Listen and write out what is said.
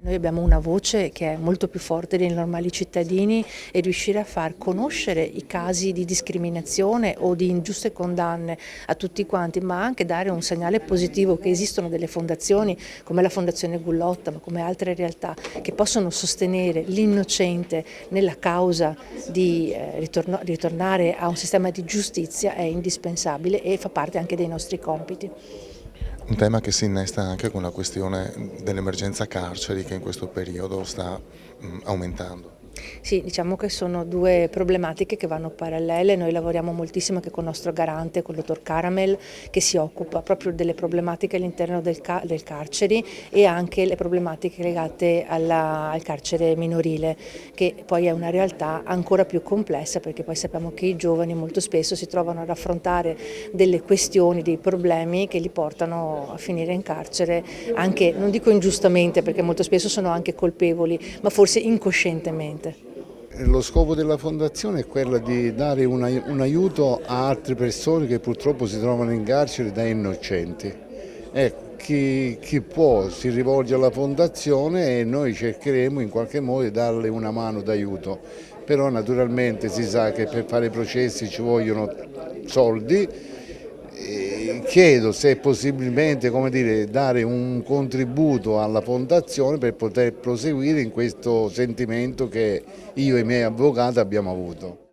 Noi abbiamo una voce che è molto più forte dei normali cittadini e riuscire a far conoscere i casi di discriminazione o di ingiuste condanne a tutti quanti, ma anche dare un segnale positivo che esistono delle fondazioni come la Fondazione Gullotta, ma come altre realtà che possono sostenere l'innocente nella causa di ritornare a un sistema di giustizia è indispensabile e fa parte anche dei nostri compiti. Un tema che si innesta anche con la questione dell'emergenza carceri che in questo periodo sta aumentando. Sì, diciamo che sono due problematiche che vanno parallele. Noi lavoriamo moltissimo anche con il nostro garante, con il dottor Caramel, che si occupa proprio delle problematiche all'interno del carceri e anche le problematiche legate al carcere minorile, che poi è una realtà ancora più complessa, perché poi sappiamo che i giovani molto spesso si trovano ad affrontare delle questioni, dei problemi che li portano a finire in carcere, anche, non dico ingiustamente, perché molto spesso sono anche colpevoli, ma forse incoscientemente. Lo scopo della fondazione è quello di dare un aiuto a altre persone che purtroppo si trovano in carcere da innocenti. Chi può si rivolge alla fondazione e noi cercheremo in qualche modo di darle una mano d'aiuto. Però naturalmente si sa che per fare i processi ci vogliono soldi. Chiedo se possibilmente, come dire, dare un contributo alla fondazione per poter proseguire in questo sentimento che io e i miei avvocati abbiamo avuto.